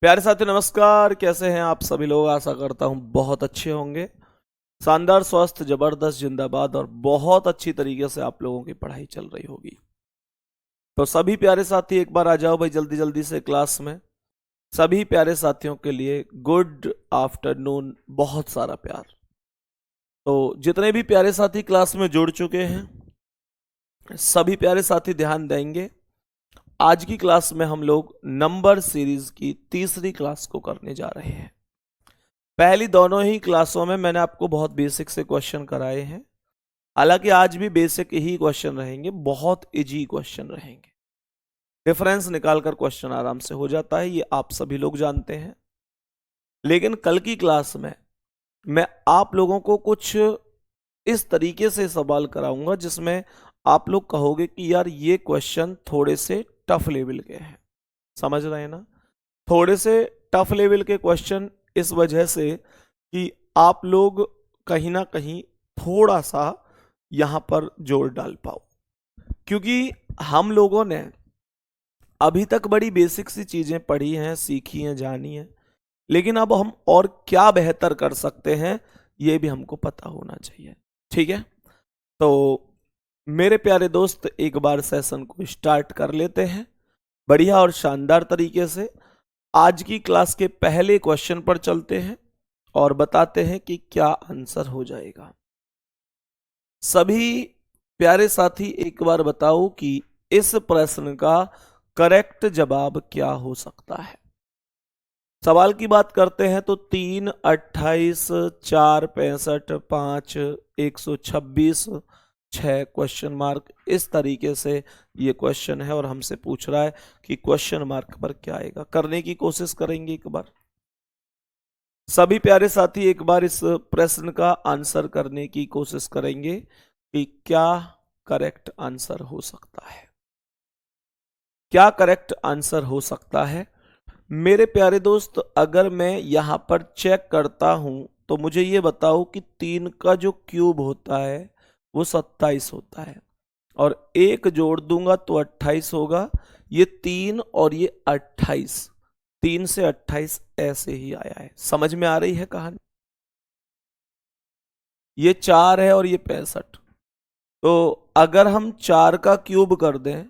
प्यारे साथी नमस्कार। कैसे हैं आप सभी लोग? आशा करता हूं बहुत अच्छे होंगे। शानदार, स्वस्थ, जबरदस्त, जिंदाबाद और बहुत अच्छी तरीके से आप लोगों की पढ़ाई चल रही होगी। तो सभी प्यारे साथी एक बार आ जाओ भाई जल्दी जल्दी से क्लास में। सभी प्यारे साथियों के लिए गुड आफ्टरनून, बहुत सारा प्यार। तो जितने भी प्यारे साथी क्लास में जुड़ चुके हैं, सभी प्यारे साथी ध्यान देंगे। आज की क्लास में हम लोग नंबर सीरीज की तीसरी क्लास को करने जा रहे हैं। पहली दोनों ही क्लासों में मैंने आपको बहुत बेसिक से क्वेश्चन कराए हैं। हालांकि आज भी बेसिक ही क्वेश्चन रहेंगे, बहुत इजी क्वेश्चन रहेंगे। डिफरेंस निकालकर क्वेश्चन आराम से हो जाता है, ये आप सभी लोग जानते हैं। लेकिन कल की क्लास में मैं आप लोगों को कुछ इस तरीके से सवाल कराऊंगा जिसमें आप लोग कहोगे कि यार ये क्वेश्चन थोड़े से टफ लेवल के हैं। समझ रहे हैं ना? थोड़े से टफ लेवल के क्वेश्चन इस वजह से कि आप लोग कहीं ना कहीं थोड़ा सा यहां पर जोर डाल पाओ, क्योंकि हम लोगों ने अभी तक बड़ी बेसिक सी चीजें पढ़ी हैं, सीखी हैं, जानी हैं। लेकिन अब हम और क्या बेहतर कर सकते हैं ये भी हमको पता होना चाहिए। ठीक है, तो मेरे प्यारे दोस्त एक बार सेशन को स्टार्ट कर लेते हैं बढ़िया और शानदार तरीके से। आज की क्लास के पहले क्वेश्चन पर चलते हैं और बताते हैं कि क्या आंसर हो जाएगा। सभी प्यारे साथी एक बार बताओ कि इस प्रश्न का करेक्ट जवाब क्या हो सकता है। सवाल की बात करते हैं तो 3, 28, 4, 65, 5, 126, 6 क्वेश्चन मार्क, इस तरीके से ये क्वेश्चन है और हमसे पूछ रहा है कि क्वेश्चन मार्क पर क्या आएगा। करने की कोशिश करेंगे एक बार। सभी प्यारे साथी एक बार इस प्रश्न का आंसर करने की कोशिश करेंगे कि क्या करेक्ट आंसर हो सकता है। क्या करेक्ट आंसर हो सकता है मेरे प्यारे दोस्त? अगर मैं यहां पर चेक करता हूं तो मुझे ये बताओ कि 3 का जो क्यूब होता है वो 27 होता है और एक जोड़ दूंगा तो 28 होगा। ये 3 और ये 28, 3 से 28 ऐसे ही आया है। समझ में आ रही है कहानी? ये 4 है और ये 65। तो अगर हम 4 का क्यूब कर दें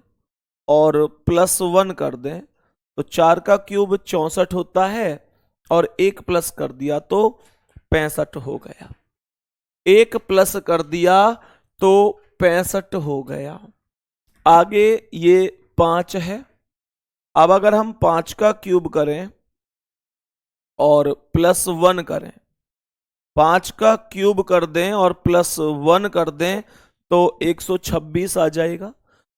और +1 कर दें तो 4 का क्यूब 64 होता है और एक प्लस कर दिया तो 65 हो गया। एक प्लस कर दिया तो 65 हो गया। आगे ये 5 है। अब अगर हम 5 का क्यूब करें और +1 करें, 5 का क्यूब कर दें और +1 कर दें तो 126 आ जाएगा।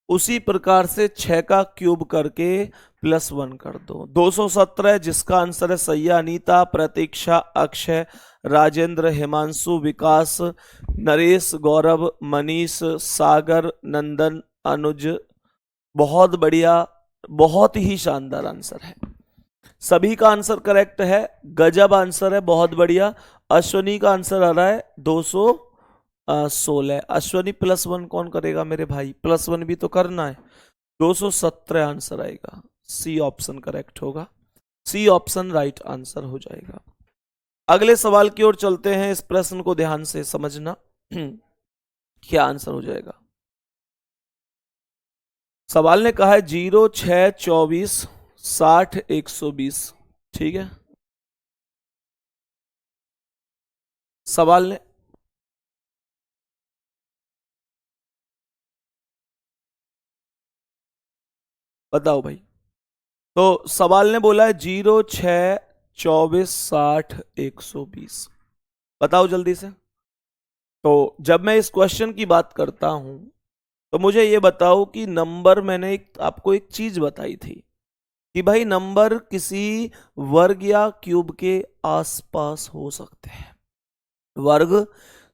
उसी प्रकार से 6 का क्यूब करके +1 कर दो, 217, जिसका आंसर है सही। अनीता, प्रतीक्षा, अक्षय, राजेंद्र, हिमांशु, विकास, नरेश, गौरव, मनीष, सागर, नंदन, अनुज। बहुत बढ़िया, बहुत ही शानदार आंसर है। सभी का आंसर करेक्ट है, गजब आंसर है, बहुत बढ़िया। अश्वनी का आंसर आ रहा है 216। अश्वनी +1 कौन करेगा मेरे भाई? +1 भी तो करना है। 217 आंसर आएगा। सी ऑप्शन करेक्ट होगा। सी ऑप्शन राइट आंसर हो जाएगा। अगले सवाल की ओर चलते हैं। इस प्रश्न को ध्यान से समझना क्या आंसर हो जाएगा। सवाल ने कहा है 0, 6, 24, 60, 120। ठीक है, सवाल ने बताओ भाई। तो सवाल ने बोला है 0, 6, 24, 60, 120। बताओ जल्दी से। तो जब मैं इस क्वेश्चन की बात करता हूं तो मुझे ये बताओ कि नंबर, मैंने आपको एक चीज बताई थी कि भाई नंबर किसी वर्ग या क्यूब के आसपास हो सकते हैं। वर्ग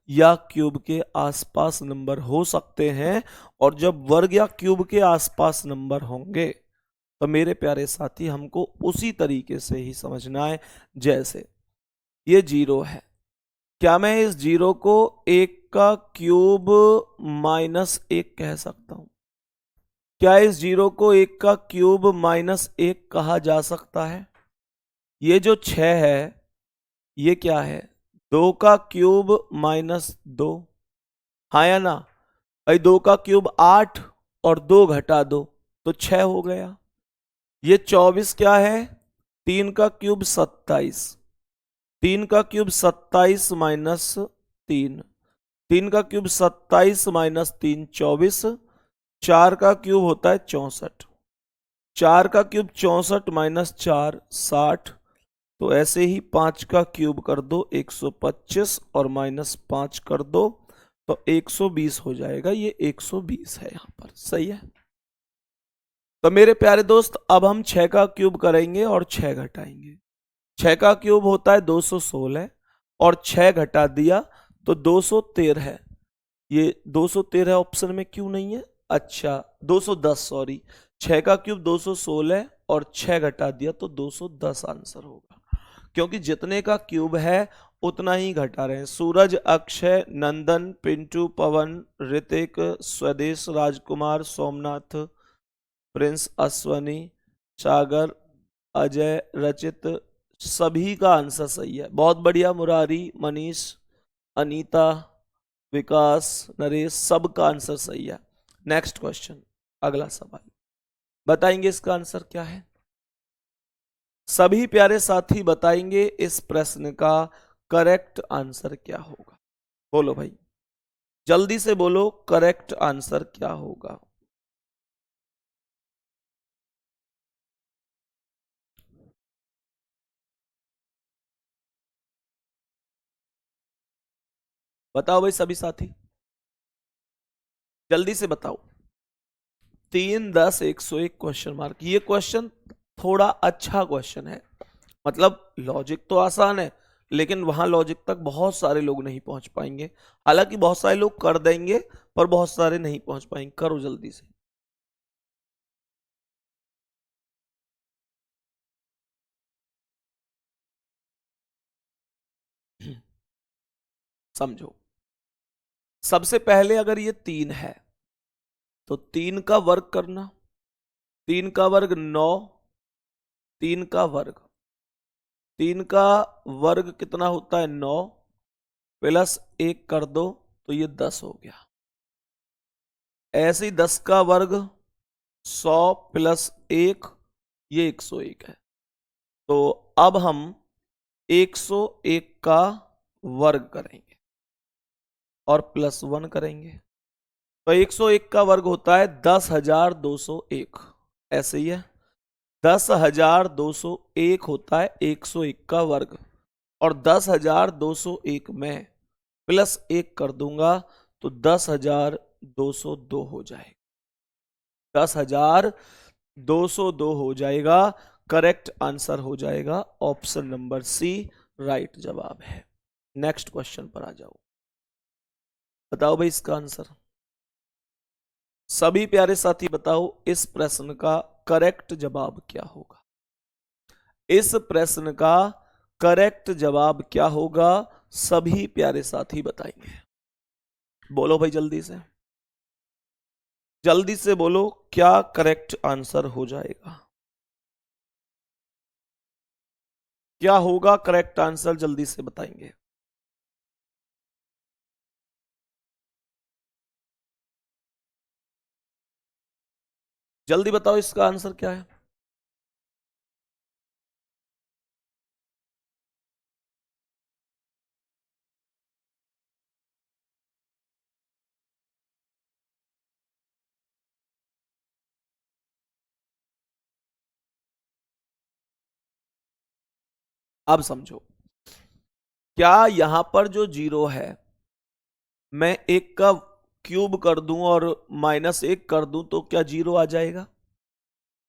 या क्यूब के आसपास नंबर हो सकते हैं। और जब वर्ग या क्यूब के आसपास नंबर होंगे तो मेरे प्यारे साथी हमको उसी तरीके से ही समझना है। जैसे ये 0 है, क्या मैं इस 0 को 1 का क्यूब -1 कह सकता हूं? क्या इस 0 को 1 का क्यूब -1 कहा जा सकता है? ये जो 6 है ये क्या है, 2 का क्यूब -2, हाँ या ना भाई, 2 का क्यूब 8 और 2 घटा दो तो 6 हो गया। ये 24 क्या है, 3 का क्यूब 27, 3 का क्यूब 27 -3, 3 का क्यूब 27 -3 24, 4 का क्यूब होता है 64, 4 का क्यूब 64 -4 60, तो ऐसे ही 5 का क्यूब कर दो 125 और -5 कर दो तो 120 हो जाएगा। ये 120 है यहां पर, सही है। तो मेरे प्यारे दोस्त अब हम 6 का क्यूब करेंगे और 6 घटाएंगे। 6 का क्यूब होता है 216 और 6 घटा दिया तो 213 है। ये 213 ऑप्शन में क्यों नहीं है, अच्छा 210 सॉरी, 6 का क्यूब 216 और 6 घटा दिया तो 210 आंसर होगा, क्योंकि जितने का क्यूब है उतना ही घटा रहे हैं। सूरज, अक्षय, नंदन, पिंटू, पवन, ऋतिक, स्वदेश, राजकुमार, सोमनाथ, प्रिंस, अश्वनी, सागर, अजय, रचित, सभी का आंसर सही है। बहुत बढ़िया। मुरारी, मनीष, अनीता, विकास, नरेश, सबका आंसर सही है। नेक्स्ट क्वेश्चन, अगला सवाल बताएंगे इसका आंसर क्या है। सभी प्यारे साथी बताएंगे इस प्रश्न का करेक्ट आंसर क्या होगा। बोलो भाई, जल्दी से बोलो, करेक्ट आंसर क्या होगा। बताओ भाई सभी साथी, जल्दी से बताओ। 3 10 101 क्वेश्चन मार्क। ये क्वेश्चन थोड़ा अच्छा क्वेश्चन है, मतलब लॉजिक तो आसान है लेकिन वहां लॉजिक तक बहुत सारे लोग नहीं पहुंच पाएंगे। हालांकि बहुत सारे लोग कर देंगे पर बहुत सारे नहीं पहुंच पाएंगे। करो जल्दी से। समझो, सबसे पहले अगर ये 3 है तो 3 का वर्ग करना, 3 का वर्ग 9, 3 का वर्ग, 3 का वर्ग कितना होता है 9, प्लस 1 कर दो तो ये 10 हो गया। ऐसे ही 10 का वर्ग 100 प्लस 1, ये 101 है। तो अब हम 101 का वर्ग करेंगे और प्लस 1 करेंगे तो 101 का वर्ग होता है 10,201। ऐसे ही है, 10,201 होता है 101 का वर्ग, और 10,201 में प्लस 1 कर दूंगा तो 10,202 हो जाएगा। 10,202 हो जाएगा। करेक्ट आंसर हो जाएगा ऑप्शन नंबर सी, राइट जवाब है। नेक्स्ट क्वेश्चन पर आ जाओ। बताओ भाई इसका आंसर। सभी प्यारे साथी बताओ इस प्रश्न का करेक्ट जवाब क्या होगा। इस प्रश्न का करेक्ट जवाब क्या होगा, सभी प्यारे साथी बताएंगे। बोलो भाई जल्दी से, जल्दी से बोलो, क्या करेक्ट आंसर हो जाएगा। क्या होगा करेक्ट आंसर, जल्दी से बताएंगे। जल्दी बताओ इसका आंसर क्या है। अब समझो, क्या यहां पर जो 0 है मैं 1 का क्यूब कर दूं और -1 कर दूं तो क्या 0 आ जाएगा।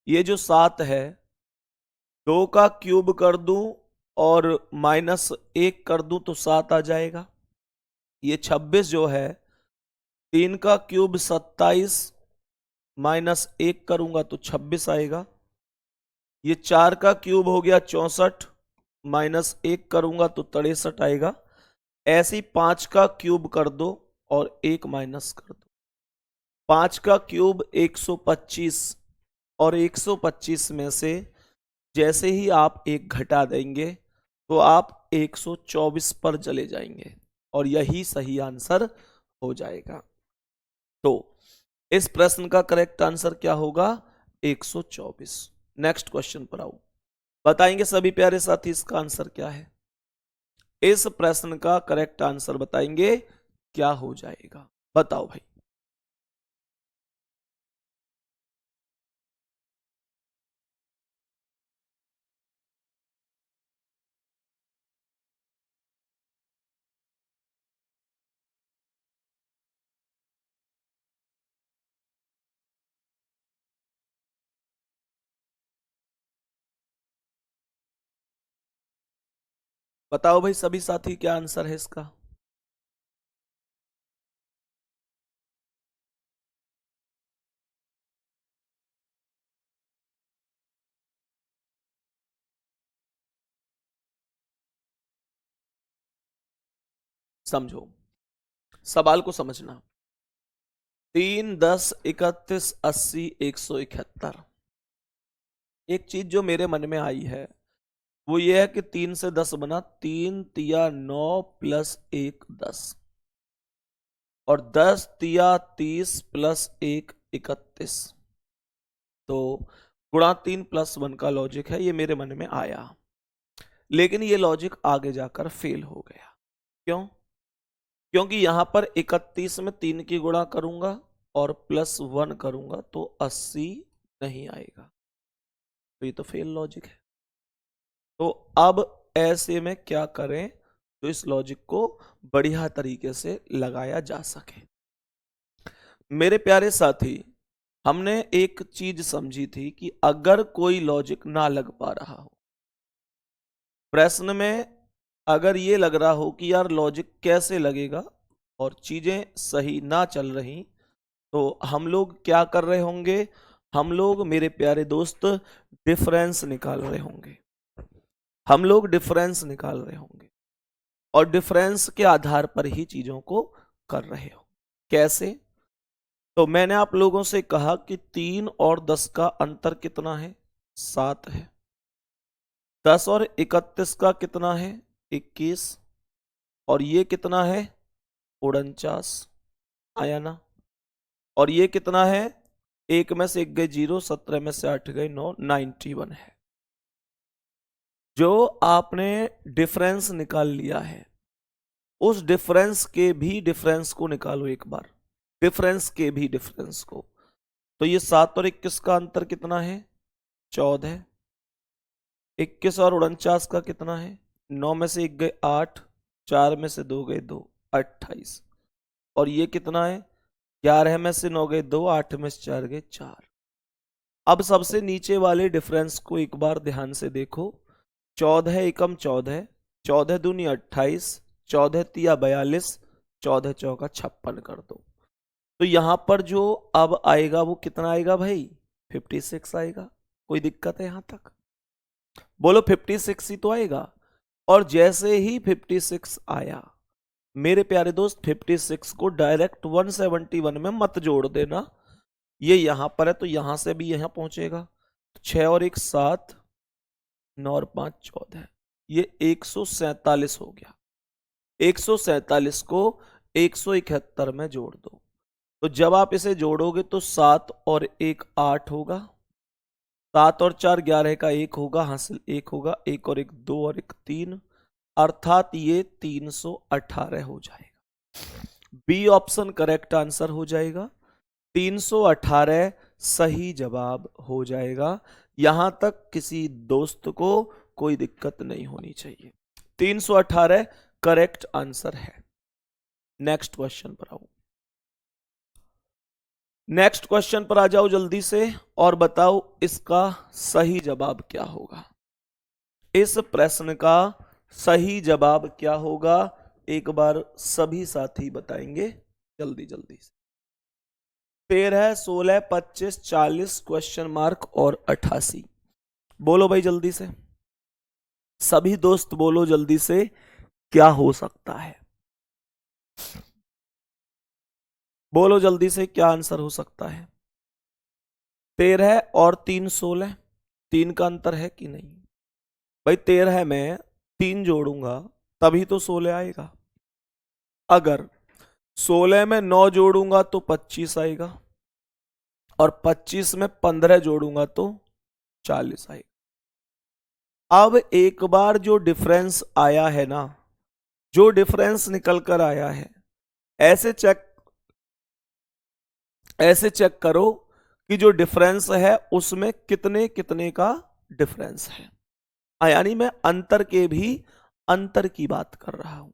ये जो 7 है, 2 का क्यूब कर दूं और -1 कर दूं तो 7 आ जाएगा। ये 26 जो है, 3 का क्यूब 27, -1 करूंगा तो 26 आएगा। ये 4 का क्यूब हो गया 64, -1 करूंगा तो 63 आएगा। ऐसे ही 5 का क्यूब कर दो और 1 माइनस कर दो। 5 का क्यूब 125 और 125 में से जैसे ही आप एक घटा देंगे तो आप 124 पर चले जाएंगे और यही सही आंसर हो जाएगा। तो इस प्रश्न का करेक्ट आंसर क्या होगा? 124। नेक्स्ट क्वेश्चन पर आओ, बताएंगे सभी प्यारे साथी इसका आंसर क्या है। इस प्रश्न का करेक्ट आंसर बताएंगे क्या हो जाएगा, बताओ भाई। बताओ भाई सभी साथी क्या आंसर है इसका। समझो, सवाल को समझना। 3, 10, 31, 80, 171। एक चीज जो मेरे मन में आई है वो ये है कि 3 से 10 बना, 3 तिया 9 प्लस 1 10, और 10 तिया 30 प्लस 1 31। तो गुणा 3 प्लस 1 का लॉजिक है, ये मेरे मन में आया, लेकिन ये लॉजिक आगे जाकर फेल हो गया। क्यों? क्योंकि यहां पर 31 में 3 की गुणा करूंगा और प्लस 1 करूंगा तो 80 नहीं आएगा, तो ये तो फेल लॉजिक है। तो अब ऐसे में क्या करें तो इस लॉजिक को बढ़िया तरीके से लगाया जा सके। मेरे प्यारे साथी, हमने एक चीज समझी थी कि अगर कोई लॉजिक ना लग पा रहा हो प्रश्न में, अगर ये लग रहा हो कि यार लॉजिक कैसे लगेगा और चीजें सही ना चल रही, तो हम लोग क्या कर रहे होंगे? हम लोग मेरे प्यारे दोस्त डिफरेंस निकाल रहे होंगे। हम लोग डिफरेंस निकाल रहे होंगे और डिफरेंस के आधार पर ही चीजों को कर रहे हो। कैसे? तो मैंने आप लोगों से कहा कि 3 और 10 का अंतर कितना है? 7 है। 10 और 31 का कितना है? 21। और ये कितना है? 49। आया ना? और ये कितना है? एक में से एक गए 0, 17 में से 8 गए 9, 91 है। जो आपने डिफरेंस निकाल लिया है उस डिफरेंस के भी डिफरेंस को निकालो एक बार, डिफरेंस के भी डिफरेंस को। तो ये 7 और 21 का अंतर कितना है? 14। 21 और 49 का कितना है? 9 में से एक गए 8, 4 में से 2 गए 2, 28। और ये कितना है? 11 में से 9 गए 2, 8 में से 4 गए 4। अब सबसे नीचे वाले डिफरेंस को एक बार ध्यान से देखो। 14 एकम 14, 14 दूनी 28, 14 तिया 42, 14 चौका 56 कर दो। तो यहां पर जो अब आएगा वो कितना आएगा भाई? 56 आएगा। कोई दिक्कत है यहां तक? बोलो 56 ही तो आएगा। और जैसे ही 56 आया मेरे प्यारे दोस्त, 56 को डायरेक्ट 171 में मत जोड़ देना, ये यहां पर है तो यहां से भी यहां पहुंचेगा। 6 और 1 7, 9 और 5 14, ये 147 हो गया। 147 को 171 में जोड़ दो, तो जब आप इसे जोड़ोगे तो 7 और 1 8 होगा, 7 और 4 11 का 1 होगा, हासिल 1 होगा, 1 और 1 2 और 1 3, अर्थात ये 318 हो जाएगा। बी ऑप्शन करेक्ट आंसर हो जाएगा। 318 सही जवाब हो जाएगा। यहां तक किसी दोस्त को कोई दिक्कत नहीं होनी चाहिए। 318 करेक्ट आंसर है। नेक्स्ट क्वेश्चन पर आओ। नेक्स्ट क्वेश्चन पर आ जाओ जल्दी से और बताओ इसका सही जवाब क्या होगा। इस प्रश्न का सही जवाब क्या होगा एक बार सभी साथी बताएंगे जल्दी जल्दी से। 13, 16, 25, 40 क्वेश्चन मार्क और 88। बोलो भाई जल्दी से, सभी दोस्त बोलो जल्दी से, क्या हो सकता है? बोलो जल्दी से क्या आंसर हो सकता है? 13 और 3 16, 3 का अंतर है कि नहीं? भाई 13 में 3 जोड़ूंगा तभी तो 16 आएगा। अगर 16 में 9 जोड़ूंगा तो 25 आएगा, और 25 में 15 जोड़ूंगा तो 40 आएगा। अब एक बार जो डिफरेंस आया है ना, जो डिफरेंस निकल कर आया है, ऐसे चेक करो कि जो डिफरेंस है उसमें कितने कितने का डिफरेंस है। यानी मैं अंतर के भी अंतर की बात कर रहा हूं।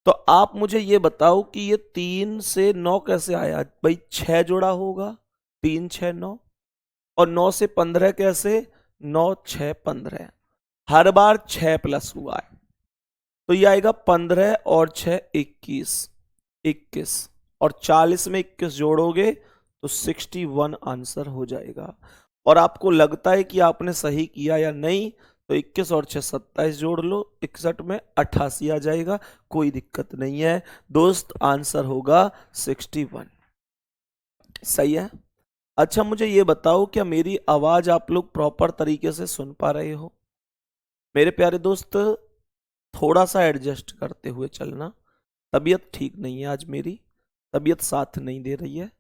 तो आप मुझे ये बताओ कि ये 3 से 9 कैसे आया? भाई 6 जोड़ा होगा, 3 6 9, और 9 से 15 कैसे? 9 6 15, हर बार 6 प्लस हुआ है, तो ये आएगा 15 और 6 21, 21, और 40 में 21 जोड़ोगे तो 61 आंसर हो जाएगा। और आपको लगता है कि आपने सही किया या नहीं, तो 21 और 6 27 जोड़ लो, 61 में 88 आ जाएगा, कोई दिक्कत नहीं है दोस्त, आंसर होगा 61। सही है। अच्छा मुझे ये बताओ, क्या मेरी आवाज आप लोग प्रॉपर तरीके से सुन पा रहे हो? मेरे प्यारे दोस्त, थोड़ा सा एडजस्ट करते हुए चलना। तबीयत ठीक नहीं है आज मेरी, तबीयत साथ नहीं दे रही है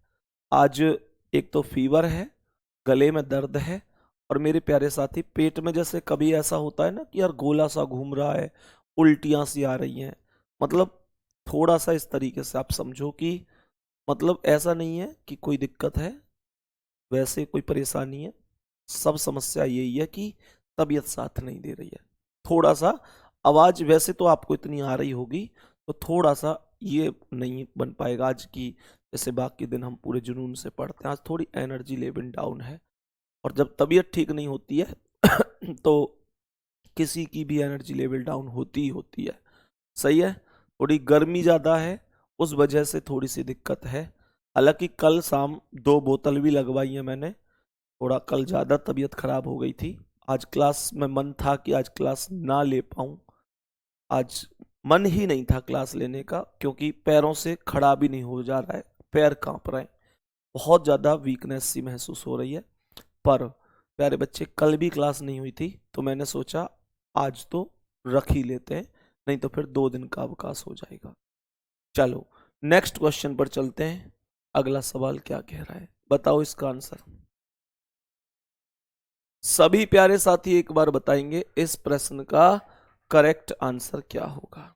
आज। एक तो फीवर है, गले में दर्द है, और मेरे प्यारे साथी पेट में जैसे कभी ऐसा होता है ना कि यार गोला सा घूम रहा है, उल्टियां सी आ रही हैं, मतलब थोड़ा सा इस तरीके से आप समझो कि मतलब ऐसा नहीं है कि कोई दिक्कत है, वैसे कोई परेशानी है, सब समस्या यही है कि तबीयत साथ नहीं दे रही है। थोड़ा सा आवाज वैसे तो आपको इतनी आ रही होगी, तो थोड़ा सा ये नहीं बन पाएगा आज की, जैसे बाकी दिन हम पूरे जुनून से पढ़ते हैं, आज थोड़ी एनर्जी लेवल डाउन है। और जब तबीयत ठीक नहीं होती है तो किसी की भी एनर्जी लेवल डाउन होती ही होती है। सही है। थोड़ी गर्मी ज़्यादा है, उस वजह से थोड़ी सी दिक्कत है। हालांकि कल शाम 2 बोतल भी लगवाई है मैंने, थोड़ा कल ज़्यादा तबीयत खराब हो गई थी। आज क्लास में मन था कि आज क्लास ना ले पाऊँ, आज मन ही नहीं था क्लास लेने का, क्योंकि पैरों से खड़ा भी नहीं हो जा रहा है, पैर कांप रहे हैं, बहुत ज़्यादा वीकनेस सी महसूस हो रही है। पर प्यारे बच्चे, कल भी क्लास नहीं हुई थी, तो मैंने सोचा आज तो रख ही लेते हैं, नहीं तो फिर 2 दिन का अवकाश हो जाएगा। चलो नेक्स्ट क्वेश्चन पर चलते हैं। अगला सवाल क्या कह रहा है, बताओ इसका आंसर। सभी प्यारे साथी एक बार बताएंगे इस प्रश्न का करेक्ट आंसर क्या होगा।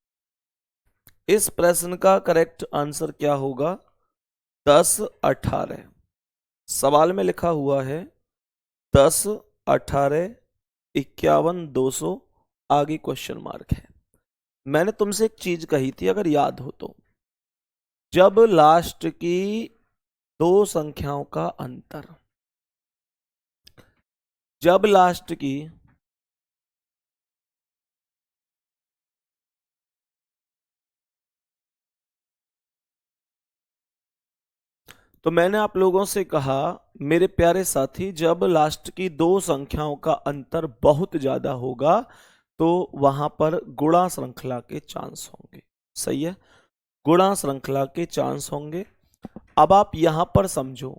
इस प्रश्न का करेक्ट आंसर क्या होगा? 10 18। सवाल में लिखा हुआ है 10 18 51 200, आगे क्वेश्चन मार्क है। मैंने तुमसे एक चीज कही थी, अगर याद हो तो, जब लास्ट की 2 संख्याओं का अंतर, जब लास्ट की तो मैंने आप लोगों से कहा मेरे प्यारे साथी, जब लास्ट की 2 संख्याओं का अंतर बहुत ज्यादा होगा तो वहां पर गुणा श्रृंखला के चांस होंगे। सही है, गुणा श्रृंखला के चांस होंगे। अब आप यहां पर समझो,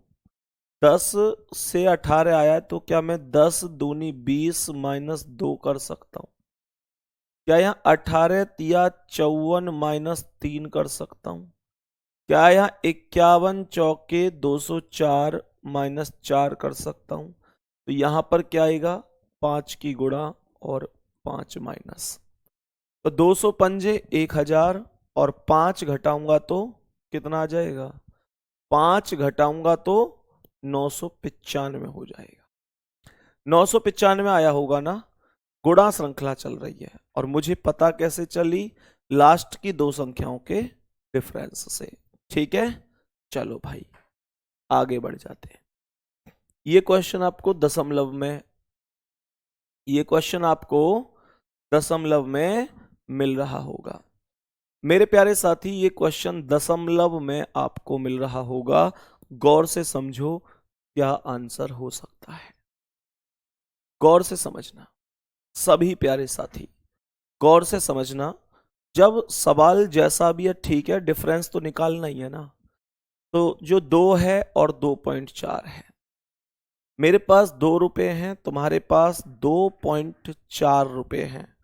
10 से 18 आया है, तो क्या मैं 10 दूनी 20 माइनस 2 कर सकता हूं? क्या यहाँ 18 तिया 54 माइनस 3 कर सकता हूं? क्या यहाँ 51 चौके 204 माइनस 4 कर सकता हूं? तो यहां पर क्या आएगा? 5 की गुणा और 5 माइनस, तो 200 पंजे 1000, और 5 घटाऊंगा तो कितना आ जाएगा? 5 घटाऊंगा तो 995 हो जाएगा। 995 आया होगा ना? गुणा श्रृंखला चल रही है, और मुझे पता कैसे चली? लास्ट की 2 संख्याओं के डिफरेंस से। ठीक है, चलो भाई आगे बढ़ जाते हैं। ये क्वेश्चन आपको दशमलव में, ये क्वेश्चन आपको दशमलव में मिल रहा होगा। मेरे प्यारे साथी, ये क्वेश्चन दशमलव में आपको मिल रहा होगा। गौर से समझो क्या आंसर हो सकता है, गौर से समझना। सभी प्यारे साथी गौर से समझना। जब सवाल जैसा भी है ठीक है, डिफरेंस तो निकालना ही है ना। तो जो 2 है और 2.4 है, मेरे पास 2 रुपए हैं, तुम्हारे पास 2.4 रुपए हैं,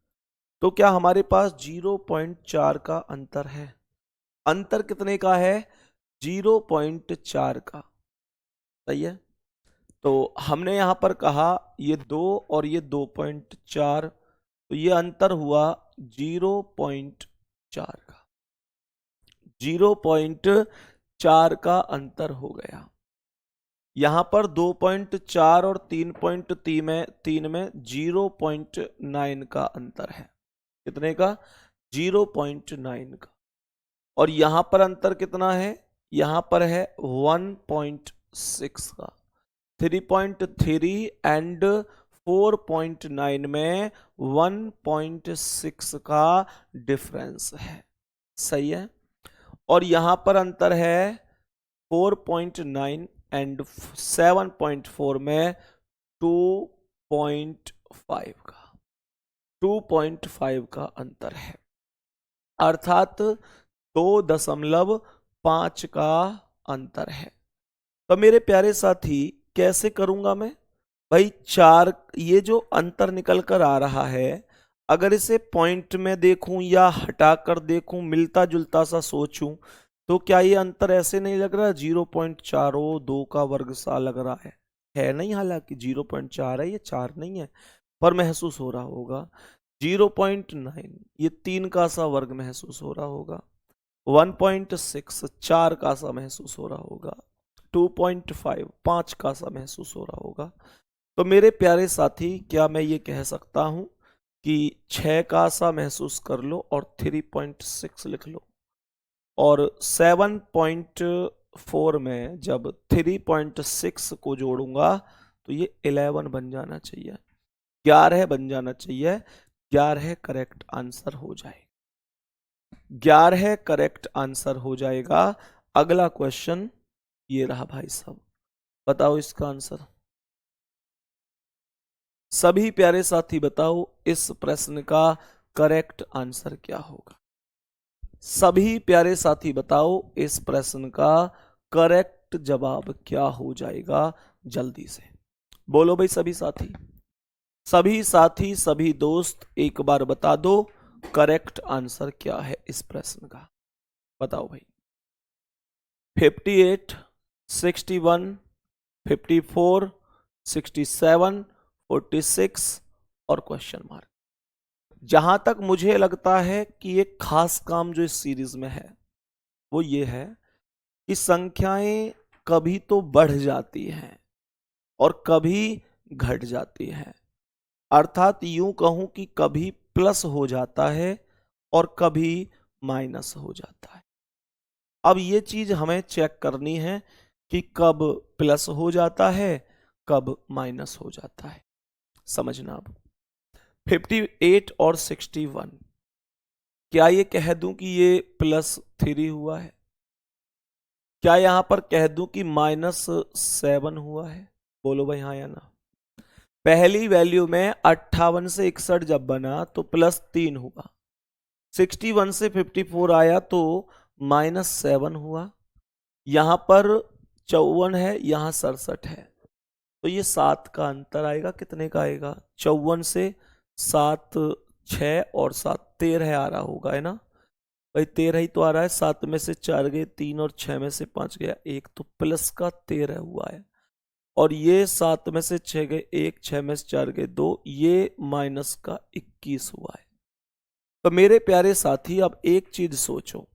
तो क्या हमारे पास 0.4 का अंतर है? अंतर कितने का है? 0.4 का। सही है। तो हमने यहां पर कहा ये 2 और ये 2.4, तो ये अंतर हुआ 0.4 का। 0.4 का अंतर हो गया। यहां पर 2.4 और 3.3 में 0.9 का अंतर है। कितने का? 0.9 का। और यहां पर अंतर कितना है? यहां पर है 1.6 का। 3.3 एंड 4.9 में 1.6 का डिफरेंस है। सही है। और यहां पर अंतर है 4.9 एंड 7.4 में 2.5 का। 2.5 का अंतर है, अर्थात 2.5 का अंतर है। तो मेरे प्यारे साथी कैसे करूंगा मैं? भाई 4, ये जो अंतर निकल कर आ रहा है, अगर इसे पॉइंट में देखूं या हटाकर देखूं, मिलता जुलता सा सोचूं, तो क्या ये अंतर ऐसे नहीं लग रहा? 0.42 का वर्ग सा लग रहा है नहीं? हालांकि 0.4 है, ये 4 नहीं है, पर महसूस हो रहा होगा। 0.9 ये 3 का सा वर्ग महसूस हो रहा होगा। 1.6 4 का सा महसूस हो रहा होगा। 2.5 5 का सा महसूस हो रहा होगा। तो मेरे प्यारे साथी, क्या मैं ये कह सकता हूं कि 6 का सा महसूस कर लो और 3.6 लिख लो, और 7.4 में जब 3.6 को जोड़ूंगा तो ये 11 बन जाना चाहिए, 11 बन जाना चाहिए। 11 करेक्ट आंसर हो जाएगा। 11 करेक्ट आंसर हो जाएगा। अगला क्वेश्चन ये रहा भाई साहब, बताओ इसका आंसर। सभी प्यारे साथी बताओ इस प्रश्न का करेक्ट आंसर क्या होगा? सभी प्यारे साथी बताओ इस प्रश्न का करेक्ट जवाब क्या हो जाएगा? जल्दी से बोलो भाई सभी साथी। सभी साथी, सभी दोस्त एक बार बता दो करेक्ट आंसर क्या है इस प्रश्न का। बताओ भाई। 58, 61, 54, 67, 46 और क्वेश्चन मार्क। जहां तक मुझे लगता है कि एक खास काम जो इस सीरीज में है वो ये है कि संख्याएं कभी तो बढ़ जाती हैं और कभी घट जाती हैं। अर्थात यूं कहूं कि कभी प्लस हो जाता है और कभी माइनस हो जाता है। अब ये चीज हमें चेक करनी है कि कब प्लस हो जाता है, कब माइनस हो जाता है। समझना। अब 58 और 61, क्या ये कह दूं कि ये +3 हुआ है? क्या यहां पर कह दूं कि -7 हुआ है? बोलो भाई हाँ या ना। पहली वैल्यू में 58 से 61 जब बना तो +3 हुआ। 61 से 54 आया तो -7 हुआ। यहां पर 54 है, यहां 67 है, तो ये 7 का अंतर आएगा। कितने का आएगा? 54 से 7, 6 और 7 13 आ रहा होगा, है ना भाई? 13 ही तो आ रहा है। 7 में से 4 गए 3 और 6 में से 5 गया 1, तो प्लस का 13 हुआ है। और ये 7 में से 6 गए 1, 6 में से 4 गए 2, ये माइनस का 21 हुआ है। तो मेरे प्यारे साथी अब एक चीज सोचो,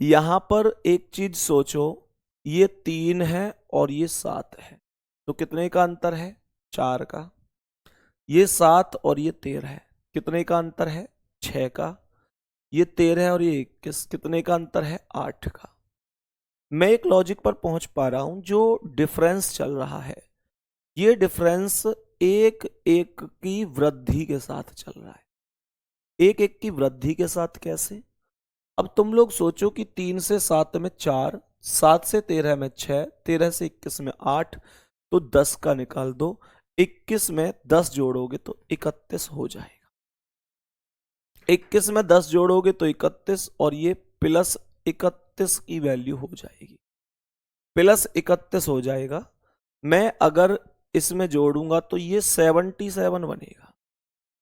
यहां पर एक चीज सोचो, ये 3 है और ये 7 है, तो कितने का अंतर है? 4 का। ये 7 और ये 13 है, कितने का अंतर है? 6 का। ये 13 और ये 21, कितने का अंतर है? 8 का। मैं एक लॉजिक पर पहुंच पा रहा हूं, जो डिफरेंस चल रहा है ये डिफरेंस एक एक की वृद्धि के साथ चल रहा है। एक एक की वृद्धि के साथ कैसे? अब तुम लोग सोचो कि 3 से 7 में 4, 7 से 13 में 6, 13 से 21 में 8, तो 10 का निकाल दो। 21 में 10 जोड़ोगे तो 31 हो जाएगा। 21 में 10 जोड़ोगे तो 31, और ये +31 की वैल्यू हो जाएगी। +31 हो जाएगा। मैं अगर इसमें जोड़ूंगा तो ये 77 बनेगा।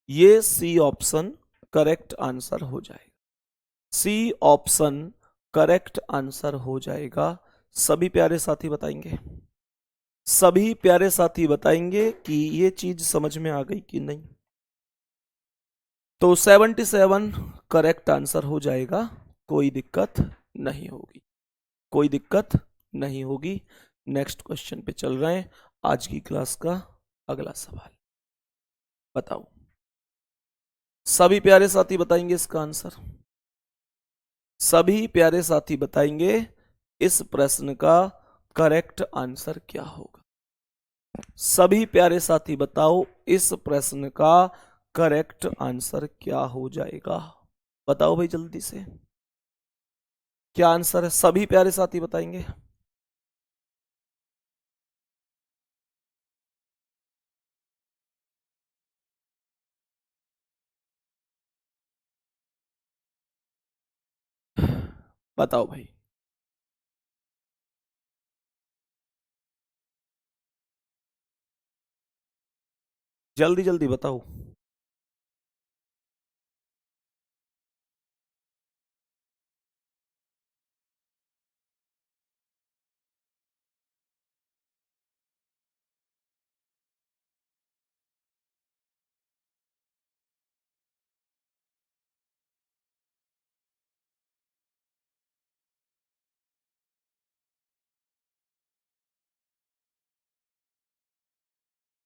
ये सी ऑप्शन करेक्ट आंसर हो जाएगा। सी ऑप्शन करेक्ट आंसर हो जाएगा। सभी प्यारे साथी बताएंगे, सभी प्यारे साथी बताएंगे कि ये चीज समझ में आ गई कि नहीं। तो 77 करेक्ट आंसर हो जाएगा, कोई दिक्कत नहीं होगी, कोई दिक्कत नहीं होगी। नेक्स्ट क्वेश्चन पे चल रहे हैं। आज की क्लास का अगला सवाल बताओ, सभी प्यारे साथी बताएंगे इसका आंसर। सभी प्यारे साथी बताएंगे इस प्रश्न का करेक्ट आंसर क्या होगा। सभी प्यारे साथी बताओ इस प्रश्न का करेक्ट आंसर क्या हो जाएगा। बताओ भाई जल्दी से, क्या आंसर है? सभी प्यारे साथी बताएंगे। बताओ भाई, जल्दी जल्दी बताओ।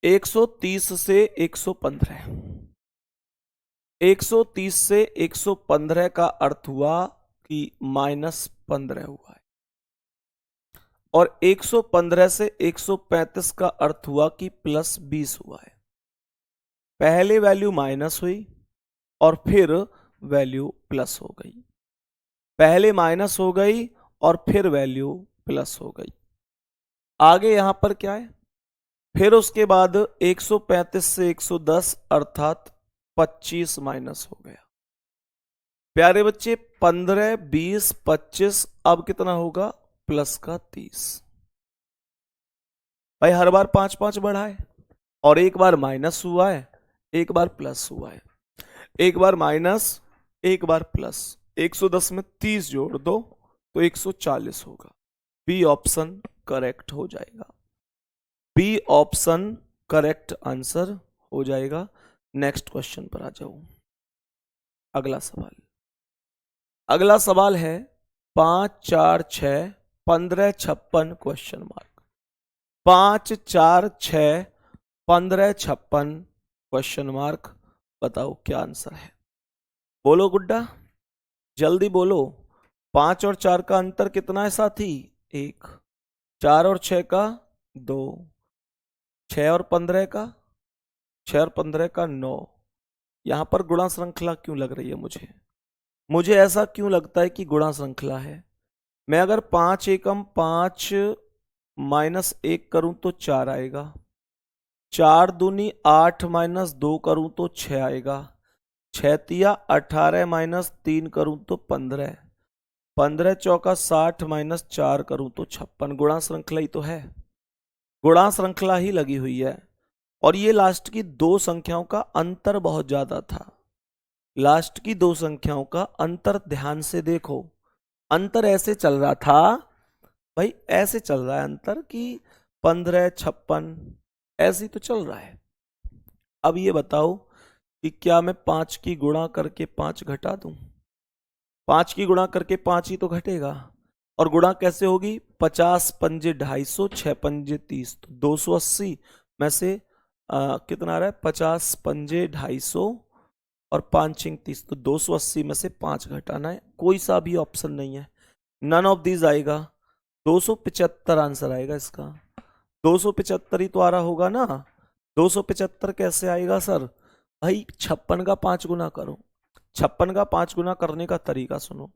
130 से 115, 130 से 115 का अर्थ हुआ कि -15 हुआ है, और 115 से 135 का अर्थ हुआ कि +20 हुआ है। पहले वैल्यू माइनस हुई और फिर वैल्यू प्लस हो गई, पहले माइनस हो गई और फिर वैल्यू प्लस हो गई। आगे यहां पर क्या है? फिर उसके बाद 135 से 110 अर्थात 25 माइनस हो गया। प्यारे बच्चे 15, 20, 25, अब कितना होगा? प्लस का 30। भाई हर बार 5 5 बढ़ा है, और एक बार माइनस हुआ है, एक बार प्लस हुआ है, एक बार माइनस, एक बार प्लस। 110 में 30 जोड़ दो तो 140 होगा। बी ऑप्शन करेक्ट हो जाएगा, बी ऑप्शन करेक्ट आंसर हो जाएगा। नेक्स्ट क्वेश्चन पर आ जाऊं। अगला सवाल, अगला सवाल है 5 4 6 15 56 क्वेश्चन मार्क। 5 4 6 15 56 question mark. बताओ क्या आंसर है? बोलो गुड्डा, जल्दी बोलो। 5 और 4 का अंतर कितना है साथी? 1। 4 और 6 का 2। 6 और 15 का, 6 और 15 का 9। यहां पर गुणा श्रृंखला क्यों लग रही है मुझे? मुझे ऐसा क्यों लगता है कि गुणा श्रृंखला है? मैं अगर 5 एकम 5 -1 करूं तो 4 आएगा। 4 दूनी 8 -2 करूं तो 6 आएगा। 6 तिया 18 -3 करूं तो 15। 15 चौका 60 -4 करूं तो 56। गुणा श्रृंखला ही तो है, गुणा श्रृंखला ही लगी हुई है। और ये लास्ट की दो संख्याओं का अंतर बहुत ज्यादा था। लास्ट की दो संख्याओं का अंतर ध्यान से देखो। अंतर ऐसे चल रहा था भाई, ऐसे चल रहा है अंतर कि 15 56, ऐसे ही तो चल रहा है। अब ये बताओ कि क्या मैं 5 की गुणा करके 5 घटा दूं? 5 की गुणा करके 5 ही तो घटेगा। और गुणा कैसे होगी? 50 पंजे 250, 6 पंजे 30, तो 280 में से कितना आ रहा है? 50 पंजे 250 और 5 6 30, तो 280 में से 5 घटाना है। कोई सा भी ऑप्शन नहीं है, नन ऑफ दीज आएगा। 275 आंसर आएगा इसका। 275 ही तो आ रहा होगा ना। 275 कैसे आएगा सर? भाई 56 का 5 गुना करो। 56 का 5 गुना करने का तरीका सुनो।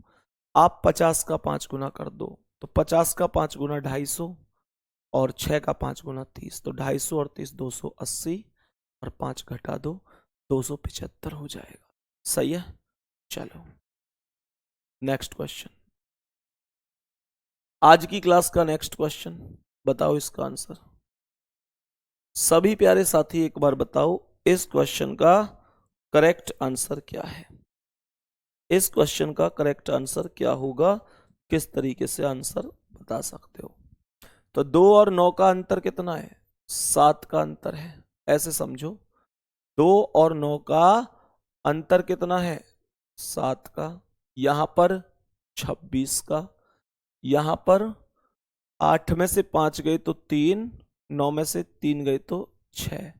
आप 50 का 5 गुना कर दो तो 50 का 5 गुना 250, और 6 का 5 गुना 30, तो 250 और 30 280, और 5 घटा दो 275 हो जाएगा। सही है। चलो नेक्स्ट क्वेश्चन, आज की क्लास का नेक्स्ट क्वेश्चन, बताओ इसका आंसर। सभी प्यारे साथी एक बार बताओ इस क्वेश्चन का करेक्ट आंसर क्या है। इस क्वेश्चन का करेक्ट आंसर क्या होगा, किस तरीके से आंसर बता सकते हो। तो 2 और 9 का अंतर कितना है, 7 का अंतर है। ऐसे समझो 2 और 9 का अंतर कितना है, 7 का। यहां पर 26 का, यहां पर 8 में से 5 गए तो 3, 9 में से 3 गए तो 6,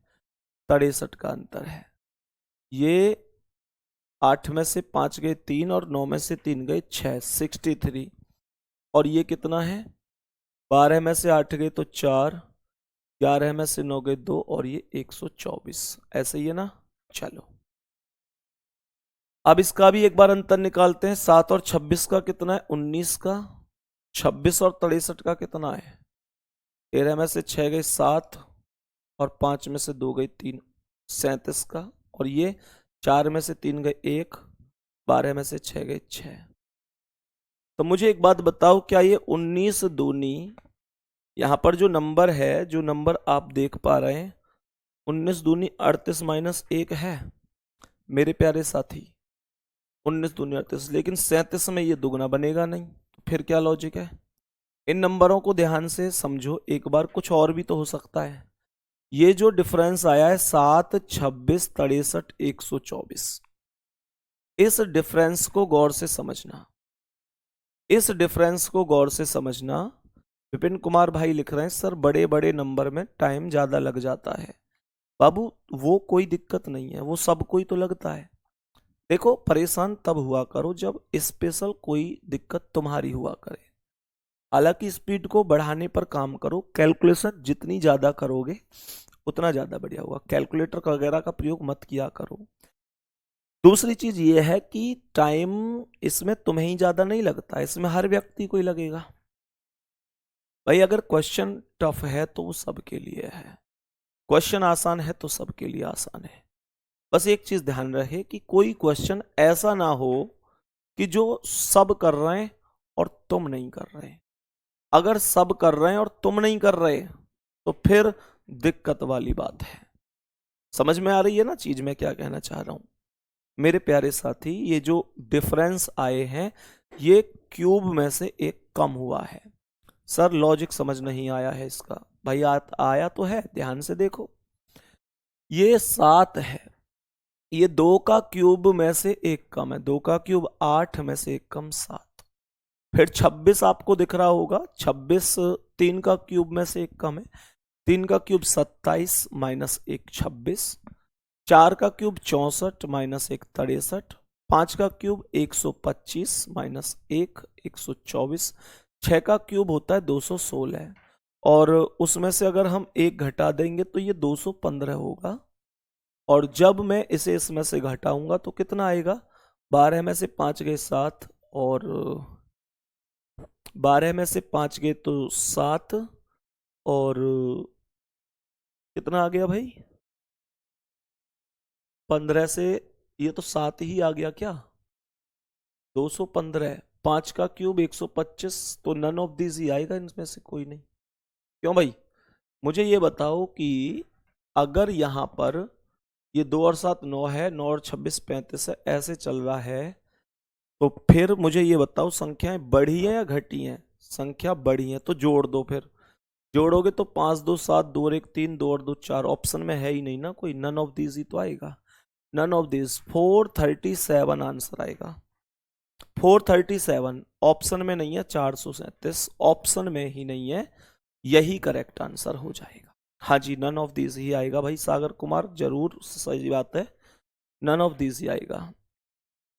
63 का अंतर है। ये 8 में से 5 गए 3 और 9 में से 3 गए 6, 63। और ये कितना है, 12 में से 8 गए तो 4, 11 में से 9 गए 2 और ये 124। ऐसे ही है ना। चलो अब इसका भी एक बार अंतर निकालते हैं। 7 और 26 का कितना है, 19 का। 26 और 63 का कितना है, 13 में से 6 गई 7 और 5 में से 2 गई 3, 37 का। और ये 4 में से 3 गए 1, 12 में से 6 गए 6। तो मुझे एक बात बताओ, क्या ये 19 दूनी, यहां पर जो नंबर है, जो नंबर आप देख पा रहे हैं, 19 दूनी 38 माइनस 1 है मेरे प्यारे साथी। 19 दूनी 38, लेकिन 37 में ये दुगना बनेगा नहीं। फिर क्या लॉजिक है, इन नंबरों को ध्यान से समझो एक बार, कुछ और भी तो हो सकता है। ये जो डिफरेंस आया है 7, 26, 63, 124, इस डिफरेंस को गौर से समझना, इस डिफरेंस को गौर से समझना। विपिन कुमार भाई लिख रहे हैं सर बड़े बड़े नंबर में टाइम ज्यादा लग जाता है। बाबू वो कोई दिक्कत नहीं है, वो सब कोई तो लगता है। देखो परेशान तब हुआ करो जब स्पेशल कोई दिक्कत तुम्हारी हुआ करे। हालांकि स्पीड को बढ़ाने पर काम करो, कैलकुलेशन जितनी ज्यादा करोगे उतना ज्यादा बढ़िया होगा। कैलकुलेटर वगैरह का प्रयोग मत किया करो। दूसरी चीज ये है कि टाइम इसमें तुम्हें ही ज्यादा नहीं लगता, इसमें हर व्यक्ति को ही लगेगा। भाई अगर क्वेश्चन टफ है तो वो सबके लिए है, क्वेश्चन आसान है तो सबके लिए आसान है। बस एक चीज ध्यान रहे कि कोई क्वेश्चन ऐसा ना हो कि जो सब कर रहे हैं और तुम नहीं कर रहे। अगर सब कर रहे हैं और तुम नहीं कर रहे तो फिर दिक्कत वाली बात है। समझ में आ रही है ना चीज मैं क्या कहना चाह रहा हूं। मेरे प्यारे साथी ये जो डिफरेंस आए हैं ये क्यूब में से एक कम हुआ है। सर लॉजिक समझ नहीं आया है इसका। भाई आया तो है, ध्यान से देखो। ये 7 है, ये 2 का क्यूब में से एक कम है, 2 का क्यूब 8 में से एक कम 7। फिर 26 आपको दिख रहा होगा, 26 3 का क्यूब में से एक कम है, 3 का क्यूब 27 माइनस 1 26, 4 का क्यूब 64 माइनस 1 63, 5 का क्यूब 125 माइनस 1 124, 6 का क्यूब होता है 216 और उसमें से अगर हम एक घटा देंगे तो ये 215 होगा। और जब मैं इसे इसमें से घटाऊंगा तो कितना आएगा, 12 में से 5 गए 7 और 12 में से 5 गए तो 7 और कितना आ गया भाई, 15 से ये तो 7 ही आ गया क्या, 215। 5 का क्यूब 125, तो नन ऑफ दिस ही आएगा, इनमें से कोई नहीं। क्यों भाई, मुझे ये बताओ कि अगर यहां पर ये 2 और 7 9 है, 9 और 26 35 है, ऐसे चल रहा है, तो फिर मुझे ये बताओ संख्याएं बढ़ी है या घटी हैं। संख्या बढ़ी है तो जोड़ दो, फिर जोड़ोगे तो 5 2 7, 2 और 1 3, 2 और 2 4, ऑप्शन में है ही नहीं ना कोई, नन ऑफ दीज ही तो आएगा। नन ऑफ दीज 437 आंसर आएगा। 437 ऑप्शन में नहीं है, 437 ऑप्शन में ही नहीं है, यही करेक्ट आंसर हो जाएगा। हाँ जी नन ऑफ दीज ही आएगा भाई सागर कुमार, जरूर सही बात है, नन ऑफ दीज ही आएगा।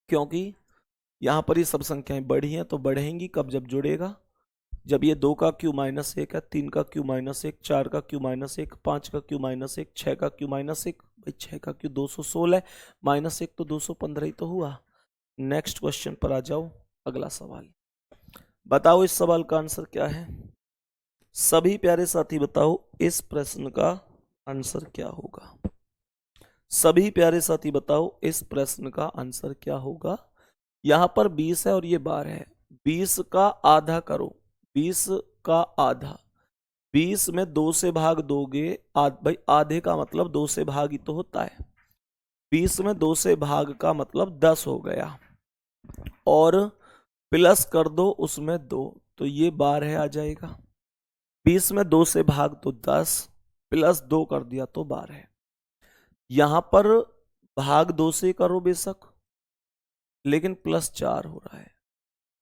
क्योंकि यहां पर ये सब संख्याएं बढ़ी हैं तो बढ़ेंगी कब, जब जुड़ेगा। जब ये 2 का क्यू माइनस 1 है, 3 का क्यू माइनस 1, 4 का क्यू माइनस 1, 5 का क्यू माइनस 1, 6 का क्यू माइनस 1, भाई 6 का क्यू 216 माइनस 1 तो 215 ही तो हुआ। नेक्स्ट क्वेश्चन पर आ जाओ, अगला सवाल बताओ, इस सवाल का आंसर क्या है। सभी प्यारे साथी बताओ इस प्रश्न का आंसर क्या होगा। सभी प्यारे साथी बताओ इस प्रश्न का आंसर क्या होगा। यहां पर 20 है और ये 12 है, 20 का आधा करो, 20 का आधा 20 में 2 से भाग दोगे, भाई आधे का मतलब 2 से भाग ही तो होता है। 20 में 2 से भाग का मतलब 10 हो गया, और प्लस कर दो उसमें 2, तो ये 12 आ जाएगा। 20 में 2 से भाग तो 10, प्लस 2 कर दिया तो 12। यहां पर भाग 2 से करो बेशक, लेकिन प्लस 4 हो रहा है।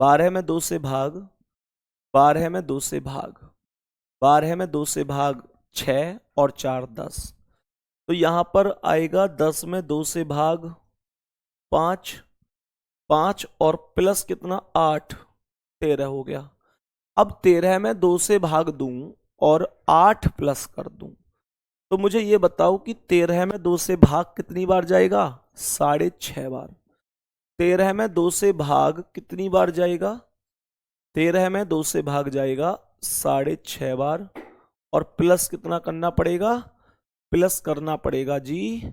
12 में 2 से भाग, 12 में 2 से भाग, 12 में 2 से भाग 6 और 4 10, तो यहां पर आएगा 10 में 2 से भाग 5, 5 और प्लस कितना 8, 13 हो गया। अब 13 में 2 से भाग दूं और 8 प्लस कर दूं, तो मुझे ये बताओ कि 13 में 2 से भाग कितनी बार जाएगा? 6.5 बार। 13 में 2 से भाग कितनी बार जाएगा? 13 में 2 से भाग जाएगा 6.5 बार, और प्लस कितना करना पड़ेगा? प्लस करना पड़ेगा जी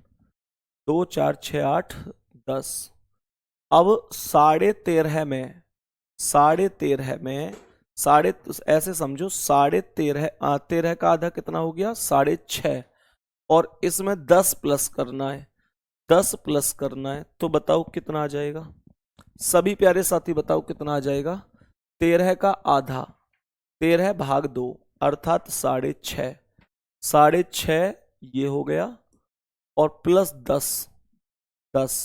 2 4 6 8 10। अब 13.5 में, 13.5 में साढ़े, ऐसे समझो 13.5, 13 का आधा कितना हो गया? 6.5, और इसमें 10 प्लस करना है, 10 प्लस करना है, तो बताओ कितना आ जाएगा? सभी प्यारे साथी बताओ कितना आ जाएगा? 13 का आधा, 13 भाग 2 अर्थात 6.5, 6.5 ये हो गया, और प्लस 10, 10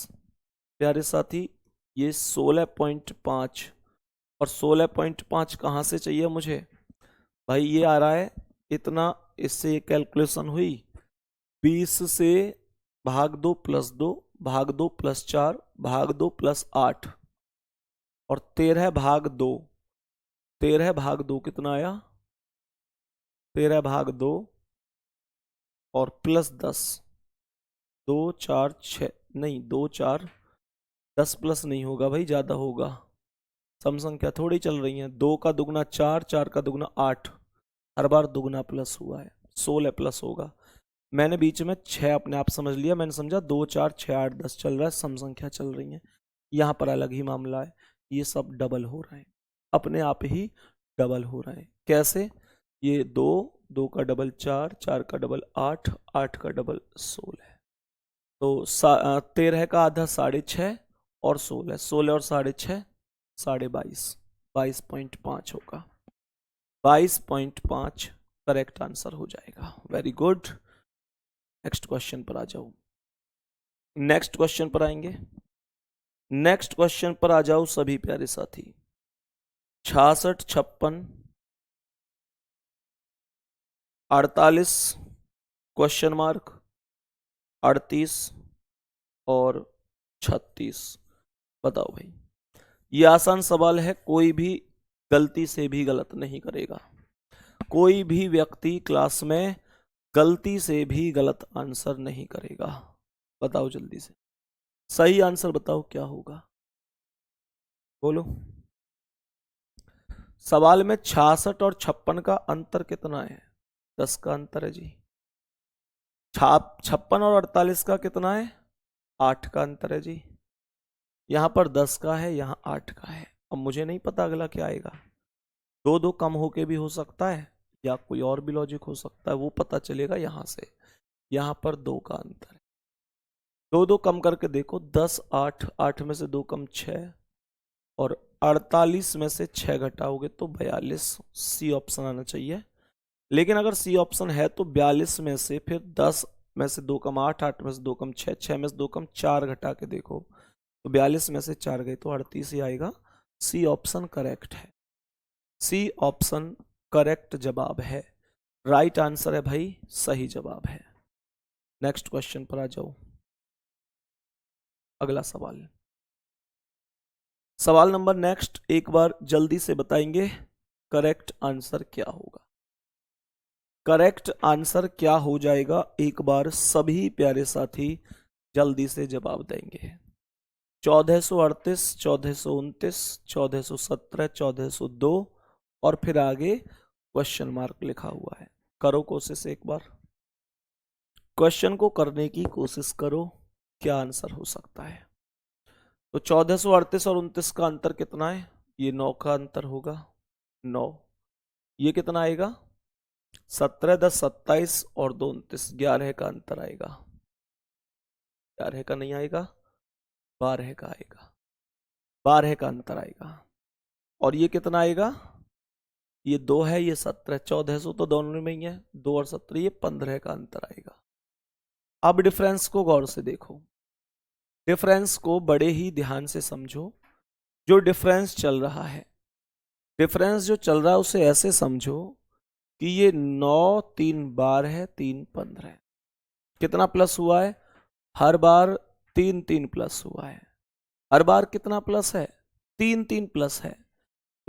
प्यारे साथी ये 16.5, और 16.5 कहाँ से चाहिए मुझे? भाई ये आ रहा है इतना, इससे ये कैलकुलेशन हुई 20 से भाग 2 प्लस 2 भाग 2 प्लस 4 भाग 2 प्लस 8, और 13 भाग 2, 13 भाग 2 कितना आया? 13 भाग 2 और प्लस 10, 2 4 6, नहीं 2 4 10 प्लस नहीं होगा भाई, ज्यादा होगा। सम संख्या थोड़ी चल रही है। 2 का दुगना 4, 4 का दुगना 8, हर बार दुगना प्लस हुआ है, 16 प्लस होगा। मैंने बीच में 6 अपने आप समझ लिया, मैंने समझा 2 4 6 8 10 चल रहा है, सम संख्या चल रही है। यहाँ पर अलग ही मामला है, ये सब डबल हो रहा है, अपने आप ही डबल हो रहा है। कैसे? ये 2, 2 का डबल 4, 4 का डबल 8, 8 का डबल 16, तो 13 का आधा 6.5 और 16, 16 और 6.5 22.5, 22.5 होगा, 22.5 करेक्ट आंसर हो जाएगा। Very good. नेक्स्ट क्वेश्चन पर आ जाओ, नेक्स्ट क्वेश्चन पर आएंगे। नेक्स्ट क्वेश्चन पर आ जाओ सभी प्यारे साथी। 66 56 48 क्वेश्चन मार्क 38 और 36, बताओ भाई। ये आसान सवाल है, कोई भी गलती से भी गलत नहीं करेगा, कोई भी व्यक्ति क्लास में गलती से भी गलत आंसर नहीं करेगा। बताओ जल्दी से, सही आंसर बताओ क्या होगा, बोलो। सवाल में 66 और 56 का अंतर कितना है? 10 का अंतर है जी। 56 और 48 का कितना है? 8 का अंतर है जी। यहां पर 10 का है, यहां 8 का है। अब मुझे नहीं पता अगला क्या आएगा, दो दो कम होके भी हो सकता है, या कोई और भी लॉजिक हो सकता है, वो पता चलेगा यहां से। यहां पर 2 का अंतर है, दो दो कम करके देखो, 10 8, 8 में से 2 कम 6, और 48 में से 6 घटाओगे तो 42। सी ऑप्शन आना चाहिए, लेकिन अगर सी ऑप्शन है तो 42 में से फिर 10 में से 2 कम 8, 8 में से 2 कम 6, 6 में से 2 कम 4 घटा के देखो, तो 42 में से 4 गए तो 38 ही आएगा। सी ऑप्शन करेक्ट है, सी ऑप्शन करेक्ट जवाब है, राइट आंसर है भाई, सही जवाब है। नेक्स्ट क्वेश्चन पर आ जाओ, अगला सवाल। सवाल नंबर नेक्स्ट, एक बार जल्दी से बताएंगे करेक्ट आंसर क्या होगा। करेक्ट आंसर क्या हो जाएगा, एक बार सभी प्यारे साथी जल्दी से जवाब देंगे। 1438, 1429, 1417, 1402, और फिर आगे क्वेश्चन मार्क लिखा हुआ है। करो कोशिश एक बार, क्वेश्चन को करने की कोशिश करो, क्या आंसर हो सकता है। तो 1438 और 29 का अंतर कितना है? ये 9 का अंतर होगा, 9। ये कितना आएगा? 17 10 27 और 2 29, 11 का अंतर आएगा। 11 का नहीं आएगा, 12 का आएगा, 12 का अंतर आएगा। और ये कितना आएगा, ये 2 है, ये 17, 1400 तो दोनों में ही है, 2 और 17, ये 15 का अंतर आएगा। अब डिफरेंस को गौर से देखो, डिफरेंस को बड़े ही ध्यान से समझो। जो डिफरेंस चल रहा है, डिफरेंस जो चल रहा है उसे ऐसे समझो कि ये 9 3 12 है, 3 15 है। कितना प्लस हुआ है, हर बार 3 3 प्लस हुआ है। हर बार कितना प्लस है, 3 3 प्लस है।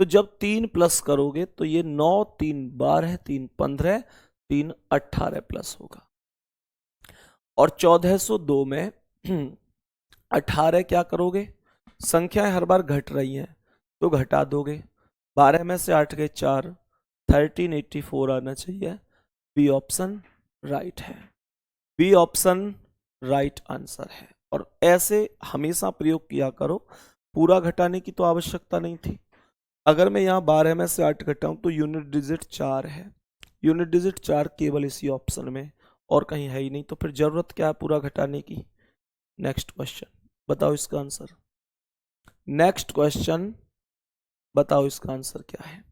तो जब 3 प्लस करोगे तो ये 9 3 12 3 15 3 18 प्लस होगा। और 1402 में 18 क्या करोगे, संख्याएं हर बार घट रही हैं तो घटा दोगे। 12 में से 8 गए 4, 1384 आना चाहिए। बी ऑप्शन राइट है, बी ऑप्शन राइट आंसर है। और ऐसे हमेशा प्रयोग किया करो, पूरा घटाने की तो आवश्यकता नहीं थी। अगर मैं यहाँ 12 में से 8 घटाऊं तो यूनिट डिजिट 4 है, यूनिट डिजिट 4 केवल इसी ऑप्शन में और कहीं है ही नहीं, तो फिर जरूरत क्या है पूरा घटाने की। नेक्स्ट क्वेश्चन बताओ इसका आंसर, नेक्स्ट क्वेश्चन बताओ इसका आंसर क्या है।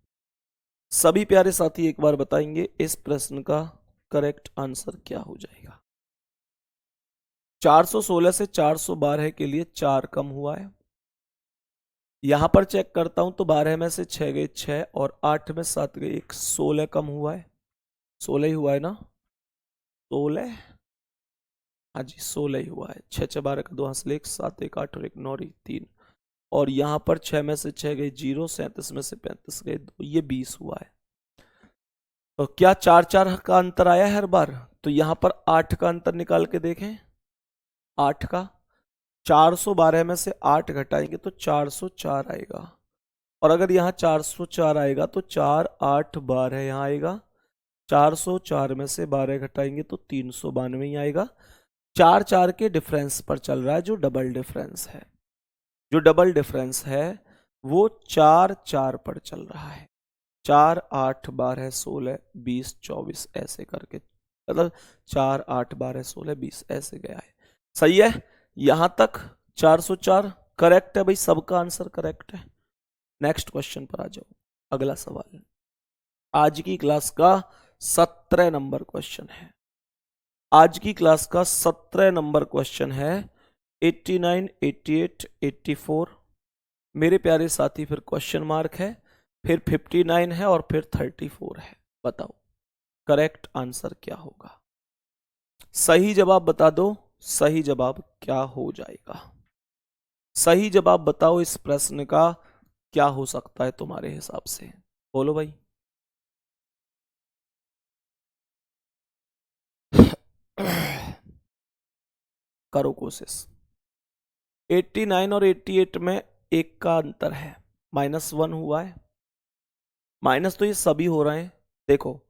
सभी प्यारे साथी एक बार बताएंगे इस प्रश्न का करेक्ट आंसर क्या हो जाएगा। 416 से 412 के लिए 4 कम हुआ है। यहां पर चेक करता हूं तो 12 में से 6 गए 6 और 8 में 7 गए 1, 16 कम हुआ है। 16 ही हुआ है ना, 16, हाँ जी 16 ही हुआ है। 6 6 12 का 2 हासिल 1, 7 1 8 और 1 9 3। और यहां पर 6 में से 6 गए 0, 37 में से 35 गए 2, ये 20 हुआ है। तो क्या 4 4 का अंतर आया है हर बार, तो यहां पर 8 का अंतर निकाल के देखें। 8 का 412 में से 8 घटाएंगे तो 404 आएगा। और अगर यहाँ 404 आएगा तो 4 8 12 यहाँ आएगा। 404 में से 12 घटाएंगे तो 392 ही आएगा। 4 4 के डिफरेंस पर चल रहा है, जो डबल डिफरेंस है, जो डबल डिफरेंस है वो 4 4 पर चल रहा है। 4 8 12 16 20 24 ऐसे करके, मतलब 4 8 12 16 20 ऐसे गया है। सही है, यहां तक 404 करेक्ट है भाई, सबका आंसर करेक्ट है। नेक्स्ट क्वेश्चन पर आ जाओ। अगला सवाल आज की क्लास का 17 नंबर क्वेश्चन है। आज की क्लास का 17 नंबर क्वेश्चन है 89 88 84। मेरे प्यारे साथी फिर क्वेश्चन मार्क है, फिर 59 है और फिर 34 है। बताओ करेक्ट आंसर क्या होगा। सही जवाब बता दो, सही जवाब क्या हो जाएगा। सही जवाब बताओ इस प्रश्न का क्या हो सकता है तुम्हारे हिसाब से, बोलो भाई। करो कोशिश। 89 और 88 में 1 का अंतर है, -1 हुआ है। माइनस तो ये सभी हो रहे हैं। देखो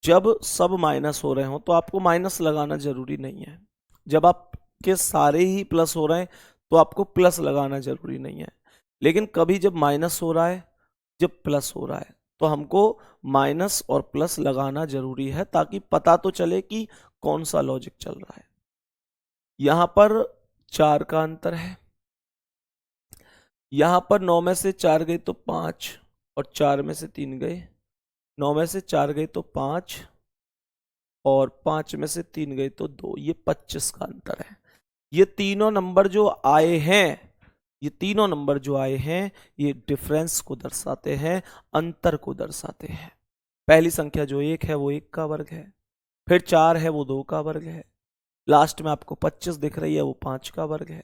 जब सब माइनस हो रहे हो तो आपको माइनस लगाना जरूरी नहीं है। जब आपके सारे ही प्लस हो रहे हैं तो आपको प्लस लगाना जरूरी नहीं है। लेकिन कभी जब माइनस हो रहा है, जब प्लस हो रहा है, तो हमको माइनस और प्लस लगाना जरूरी है, ताकि पता तो चले कि कौन सा लॉजिक चल रहा है। यहां पर 4 का अंतर है, यहां पर 9 में से 4 गए तो 5 और 4 में से 3 गए, 9 में से 4 गए तो 5 और 5 में से 3 गए तो 2, ये 25 का अंतर है। ये तीनों नंबर जो आए हैं, ये तीनों नंबर जो आए हैं, ये डिफरेंस को दर्शाते हैं, अंतर को दर्शाते हैं। पहली संख्या जो 1 है वो 1 का वर्ग है, फिर 4 है वो 2 का वर्ग है, लास्ट में आपको 25 दिख रही है वो 5 का वर्ग है।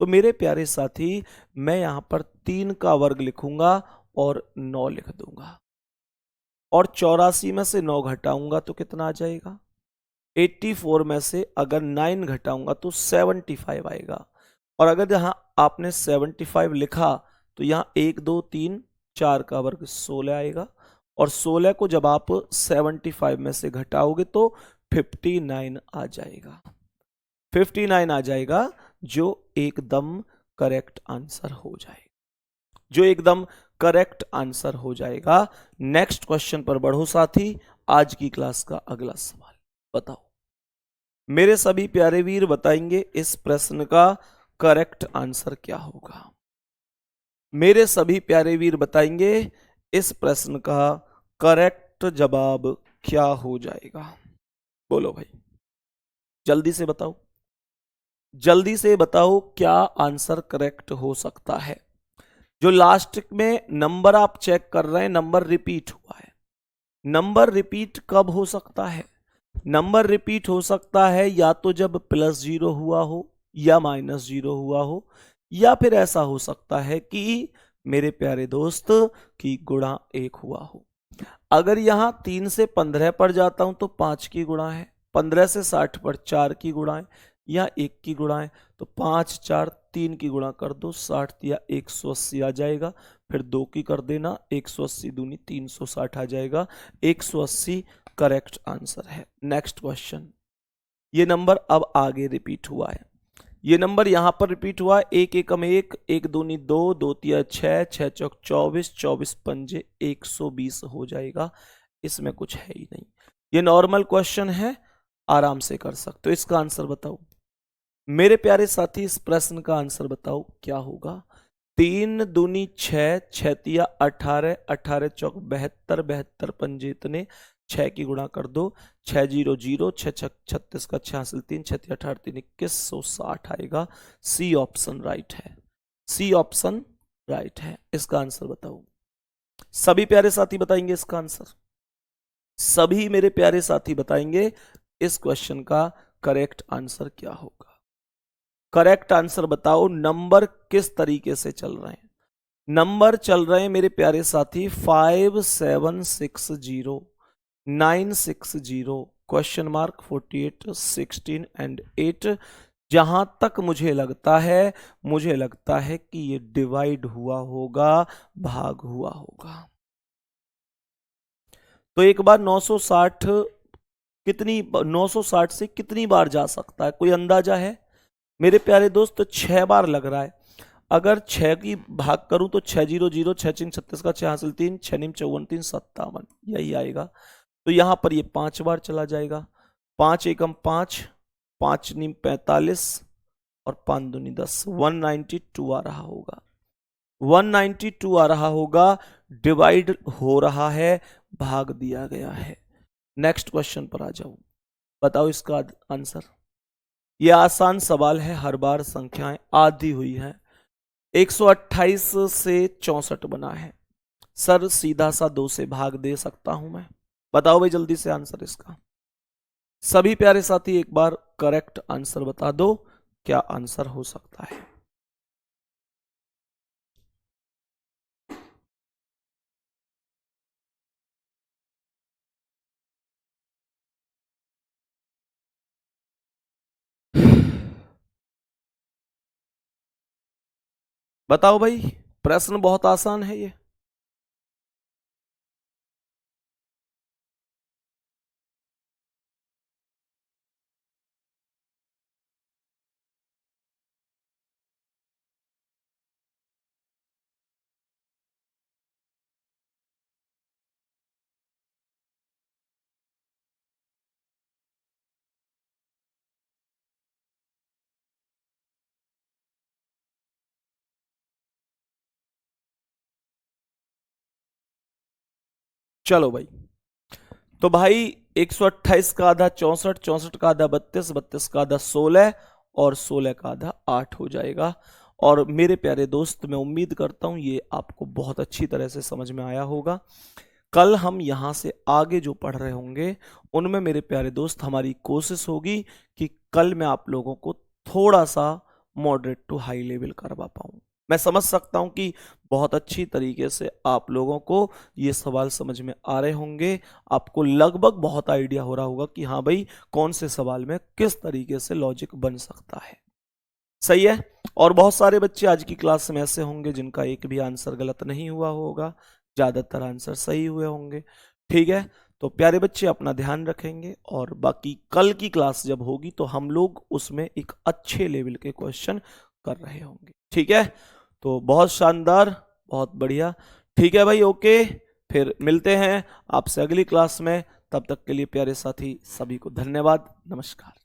तो मेरे प्यारे साथी मैं यहां पर 3 का वर्ग लिखूंगा और 9 लिख दूंगा। और 84 में से 9 घटाऊंगा तो कितना आ जाएगा। 84 में से अगर 9 घटाऊंगा तो 75 आएगा। और अगर यहां आपने 75 लिखा तो यहाँ 1 2 3 4 का वर्ग 16 आएगा। और 16 को जब आप 75 में से घटाओगे तो 59 आ जाएगा। 59 आ जाएगा, जो एकदम करेक्ट आंसर हो जाएगा, जो एकदम करेक्ट आंसर हो जाएगा। नेक्स्ट क्वेश्चन पर बढ़ो साथी, आज की क्लास का अगला सवाल बताओ। मेरे सभी प्यारे वीर बताएंगे इस प्रश्न का करेक्ट आंसर क्या होगा। मेरे सभी प्यारे वीर बताएंगे इस प्रश्न का करेक्ट जवाब क्या हो जाएगा। बोलो भाई, जल्दी से बताओ, जल्दी से बताओ क्या आंसर करेक्ट हो सकता है। जो लास्ट में नंबर आप चेक कर रहे हैं, नंबर रिपीट हुआ है। नंबर रिपीट कब हो सकता है? नंबर रिपीट हो सकता है या तो जब +0 हुआ हो या -0 हुआ हो, या फिर ऐसा हो सकता है कि मेरे प्यारे दोस्त की गुणा 1 हुआ हो। अगर यहां 3 से 15 पर जाता हूं तो 5 की गुणा है, 15 से 60 पर 4 की गुणा है, या 1 की गुणा है। तो 5 4 3 की गुणा कर दो, 60 या 180 आ जाएगा। फिर 2 की कर देना, 180 दूनी 360 आ जाएगा। 180 करेक्ट आंसर है। नेक्स्ट क्वेश्चन, ये नंबर अब आगे रिपीट हुआ है, ये नंबर यहां पर रिपीट हुआ है। 1 एकम 1, 1 दूनी 2, 2 तिया 6, 6 चौक 24, 24 पंजे 120 हो जाएगा। इसमें कुछ है ही नहीं, ये नॉर्मल क्वेश्चन है, आराम से कर सकते हो। इसका आंसर बताओ मेरे प्यारे साथी, इस प्रश्न का आंसर बताओ क्या होगा। 3 दूनी 6, 6 तिया 18, 18 चौक 72, 72 पंजे इतने, 6 की गुणा कर दो, 6 0 0, 6 6 36 का 6 हासिल 3, 6 3 18 3 2160 आएगा। सी ऑप्शन राइट है, सी ऑप्शन राइट है। इसका आंसर बताओ। सभी प्यारे साथी बताएंगे इसका आंसर, सभी मेरे प्यारे साथी बताएंगे इस क्वेश्चन का करेक्ट आंसर क्या होगा। करेक्ट आंसर बताओ। नंबर किस तरीके से चल रहे हैं? नंबर चल रहे हैं मेरे प्यारे साथी 5760, 960, क्वेश्चन मार्क 48, 16 एंड 8। जहां तक मुझे लगता है कि ये डिवाइड हुआ होगा, भाग हुआ होगा। तो एक बार 960 कितनी, 960 से कितनी बार जा सकता है, कोई अंदाजा है मेरे प्यारे दोस्त? 6 बार लग रहा है। अगर 6 की भाग करूं तो 6 0 0, 6 3 36 का 6 हासिल 3, 6 निम 54 3 57, यही आएगा। तो यहां पर ये 5 बार चला जाएगा। 5 एकम 5, 5 निम 45 और 5 दूनी 10, 192 आ रहा होगा, 192 आ रहा होगा। डिवाइड हो रहा है, भाग दिया गया है। नेक्स्ट क्वेश्चन पर आ जाऊं, बताओ इसका आंसर। यह आसान सवाल है, हर बार संख्याएं आधी हुई हैं। 128 से 64 बना है, सर सीधा सा 2 से भाग दे सकता हूं मैं? बताओ भाई जल्दी से आंसर इसका। सभी प्यारे साथी एक बार करेक्ट आंसर बता दो, क्या आंसर हो सकता है। बताओ भाई, प्रश्न बहुत आसान है ये। चलो भाई, तो भाई 128 का आधा 64, 64 का आधा 32, 32 का आधा 16 और 16 का आधा 8 हो जाएगा। और मेरे प्यारे दोस्त, मैं उम्मीद करता हूं ये आपको बहुत अच्छी तरह से समझ में आया होगा। कल हम यहां से आगे जो पढ़ रहे होंगे उनमें मेरे प्यारे दोस्त हमारी कोशिश होगी कि कल मैं आप लोगों को थोड़ा सा मॉडरेट टू हाई लेवल करवा पाऊं। मैं समझ सकता हूं कि बहुत अच्छी तरीके से आप लोगों को ये सवाल समझ में आ रहे होंगे, आपको लगभग बहुत आइडिया हो रहा होगा कि हाँ भाई कौन से सवाल में किस तरीके से लॉजिक बन सकता है। सही है। और बहुत सारे बच्चे आज की क्लास में ऐसे होंगे जिनका एक भी आंसर गलत नहीं हुआ होगा, ज्यादातर आंसर सही हुए होंगे। ठीक है, तो प्यारे बच्चे अपना ध्यान रखेंगे और बाकी कल की क्लास जब होगी तो हम लोग उसमें एक अच्छे लेवल के क्वेश्चन कर रहे होंगे। ठीक है, तो बहुत शानदार, बहुत बढ़िया। ठीक है भाई, ओके, फिर मिलते हैं आपसे अगली क्लास में। तब तक के लिए प्यारे साथी सभी को धन्यवाद, नमस्कार।